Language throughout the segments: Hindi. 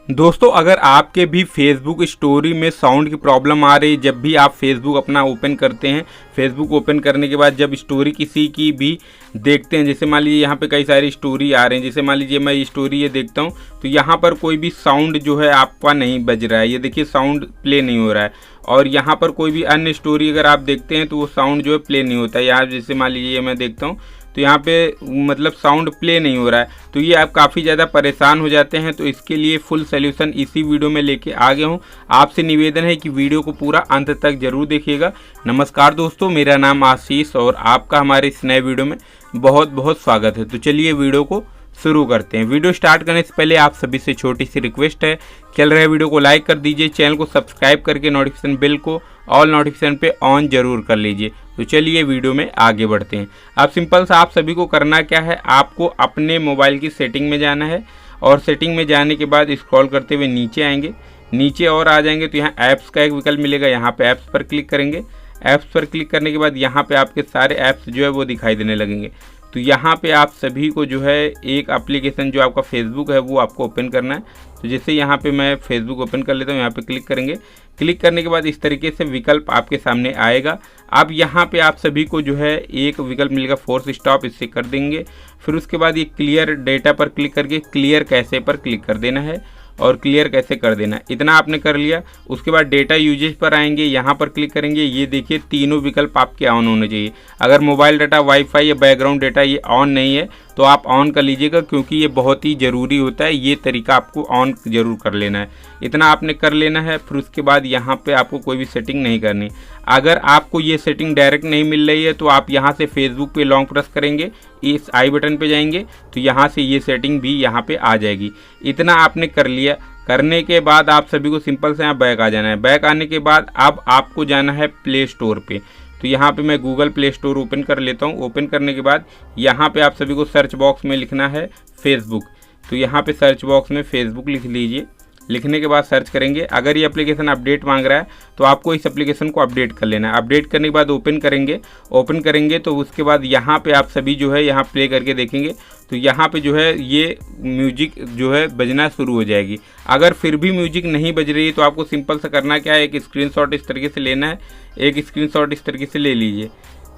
दोस्तों अगर आपके भी फेसबुक स्टोरी में साउंड की प्रॉब्लम आ रही है, जब भी आप फेसबुक अपना ओपन करते हैं, फेसबुक ओपन करने के बाद जब स्टोरी किसी की भी देखते हैं, जैसे मान लीजिए यहाँ पे कई सारी स्टोरी आ रहे हैं, जैसे मान लीजिए मैं ये स्टोरी ये देखता हूँ तो यहाँ पर कोई भी साउंड जो है आपका नहीं बज रहा है, ये देखिए साउंड प्ले नहीं हो रहा है। और यहाँ पर कोई भी अन्य स्टोरी अगर आप देखते हैं तो वो साउंड जो है प्ले नहीं होता है। यहाँ जैसे मान लीजिए मैं देखता हूँ तो यहाँ पे मतलब साउंड प्ले नहीं हो रहा है, तो ये आप काफ़ी ज़्यादा परेशान हो जाते हैं। तो इसके लिए फुल सॉल्यूशन इसी वीडियो में लेके आ गया हूँ। आपसे निवेदन है कि वीडियो को पूरा अंत तक जरूर देखिएगा। नमस्कार दोस्तों, मेरा नाम आशीष और आपका हमारे इस नए वीडियो में बहुत बहुत स्वागत है। तो चलिए वीडियो को शुरू करते हैं। वीडियो स्टार्ट करने से पहले आप सभी से छोटी सी रिक्वेस्ट है, चल रहे वीडियो को लाइक कर दीजिए, चैनल को सब्सक्राइब करके नोटिफिकेशन बिल को ऑल नोटिफिकेशन पे ऑन जरूर कर लीजिए। तो चलिए वीडियो में आगे बढ़ते हैं। अब सिंपल सा आप सभी को करना क्या है, आपको अपने मोबाइल की सेटिंग में जाना है और सेटिंग में जाने के बाद स्क्रॉल करते हुए नीचे आएंगे, नीचे और आ जाएंगे तो यहाँ ऐप्स का एक विकल्प मिलेगा, यहाँ पे ऐप्स पर क्लिक करेंगे। ऐप्स पर क्लिक करने के बाद यहाँ पे आपके सारे ऐप्स जो है वो दिखाई देने लगेंगे। तो यहाँ पे आप सभी को जो है एक एप्लीकेशन जो आपका फेसबुक है वो आपको ओपन करना है। तो जैसे यहाँ पे मैं फेसबुक ओपन कर लेता हूँ, यहाँ पे क्लिक करेंगे। क्लिक करने के बाद इस तरीके से विकल्प आपके सामने आएगा। अब यहाँ पे आप सभी को जो है एक विकल्प मिलेगा फोर्स स्टॉप, इससे कर देंगे। फिर उसके बाद ये क्लियर डेटा पर क्लिक करके क्लियर कैसे पर क्लिक कर देना है और क्लियर कैसे कर देना है, इतना आपने कर लिया। उसके बाद डेटा यूजेज पर आएंगे, यहाँ पर क्लिक करेंगे। ये देखिए तीनों विकल्प आपके ऑन होने चाहिए। अगर मोबाइल डाटा, वाईफाई या बैकग्राउंड डाटा ये ऑन नहीं है तो आप ऑन कर लीजिएगा, क्योंकि ये बहुत ही ज़रूरी होता है। ये तरीका आपको ऑन ज़रूर कर लेना है, इतना आपने कर लेना है। फिर उसके बाद यहाँ पे आपको कोई भी सेटिंग नहीं करनी। अगर आपको ये सेटिंग डायरेक्ट नहीं मिल रही है तो आप यहाँ से फेसबुक पे लॉन्ग प्रेस करेंगे, इस आई बटन पे जाएंगे तो यहाँ से ये सेटिंग भी यहाँ पे आ जाएगी। इतना आपने कर लिया। करने के बाद आप सभी को सिंपल से यहाँ बैक आ जाना है। बैक आने के बाद अब आपको जाना है प्ले स्टोर पे। तो यहाँ पे मैं गूगल प्ले स्टोर ओपन कर लेता हूँ। ओपन करने के बाद यहाँ पे आप सभी को सर्च बॉक्स में लिखना है फेसबुक। तो यहाँ पे सर्च बॉक्स में फेसबुक लिख लीजिए। लिखने के बाद सर्च करेंगे। अगर ये एप्लीकेशन अपडेट मांग रहा है तो आपको इस एप्लीकेशन को अपडेट कर लेना है। अपडेट करने के बाद ओपन करेंगे। ओपन करेंगे तो उसके बाद यहाँ पे आप सभी जो है यहाँ प्ले करके देखेंगे तो यहाँ पे जो है ये म्यूजिक जो है बजना शुरू हो जाएगी। अगर फिर भी म्यूजिक नहीं बज रही है तो आपको सिंपल सा करना क्या है, एक स्क्रीनशॉट इस तरीके से लेना है। एक स्क्रीनशॉट इस तरीके से ले लीजिए।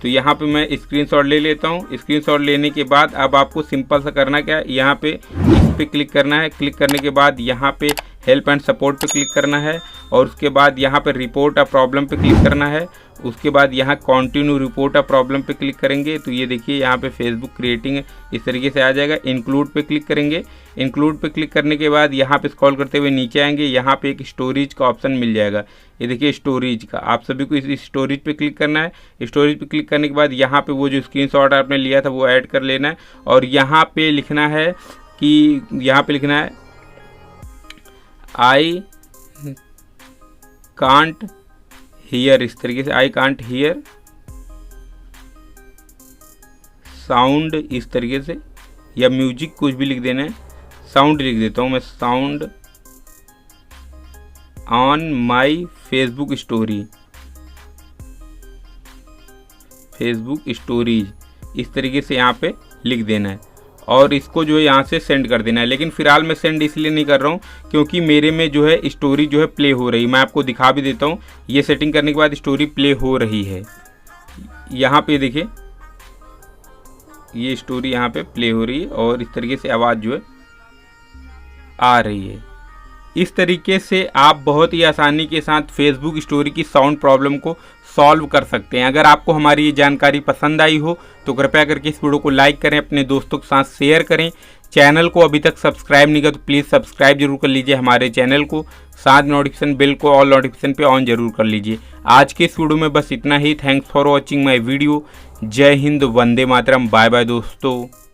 तो यहाँ पे मैं स्क्रीनशॉट ले लेता हूँ। स्क्रीनशॉट लेने के बाद अब आपको सिंपल सा करना क्या है, यहाँ पे इस पे क्लिक करना है। क्लिक करने के बाद यहाँ पे हेल्प एंड सपोर्ट पे क्लिक करना है और उसके बाद यहाँ पे रिपोर्ट अ प्रॉब्लम पे क्लिक करना है। उसके बाद यहाँ कंटिन्यू रिपोर्ट अ प्रॉब्लम पे क्लिक करेंगे तो ये देखिए यहाँ पे फेसबुक क्रिएटिंग इस तरीके से आ जाएगा। इंक्लूड पे क्लिक करेंगे। इंक्लूड पे क्लिक करने के बाद यहाँ पे स्क्रॉल करते हुए नीचे आएंगे, यहाँ पे एक स्टोरेज का ऑप्शन मिल जाएगा। ये देखिए स्टोरेज का, आप सभी को इस स्टोरेज पे क्लिक करना है। स्टोरेज पे क्लिक करने के बाद यहाँ पे वो जो स्क्रीनशॉट आपने लिया था वो ऐड कर लेना है और यहाँ पे लिखना है कि यहाँ पे लिखना है आई कांट हियर, इस तरीके से आई कांट हियर साउंड इस तरीके से, या म्यूजिक कुछ भी लिख देना है। साउंड लिख देता हूँ मैं, sound on my Facebook story, Facebook stories, इस तरीके से यहाँ पे लिख देना है और इसको जो है यहाँ से सेंड कर देना है। लेकिन फिलहाल मैं सेंड इसलिए नहीं कर रहा हूँ क्योंकि मेरे में जो है स्टोरी जो है प्ले हो रही है। मैं आपको दिखा भी देता हूँ, ये सेटिंग करने के बाद स्टोरी प्ले हो रही है। यहाँ पे देखिए ये स्टोरी यहाँ पे प्ले हो रही है और इस तरीके से आवाज़ जो है आ रही है। इस तरीके से आप बहुत ही आसानी के साथ फेसबुक स्टोरी की साउंड प्रॉब्लम को सॉल्व कर सकते हैं। अगर आपको हमारी ये जानकारी पसंद आई हो तो कृपया करके इस वीडियो को लाइक करें, अपने दोस्तों के साथ शेयर करें। चैनल को अभी तक सब्सक्राइब नहीं किया तो प्लीज़ सब्सक्राइब जरूर कर लीजिए हमारे चैनल को। साथ नोटिफिकेशन बिल को ऑल नोटिफिकेशन पे ऑन जरूर कर लीजिए। आज के इस वीडियो में बस इतना ही। Thanks for watching my video. जय हिंद, वंदे मातरम, बाय बाय दोस्तों।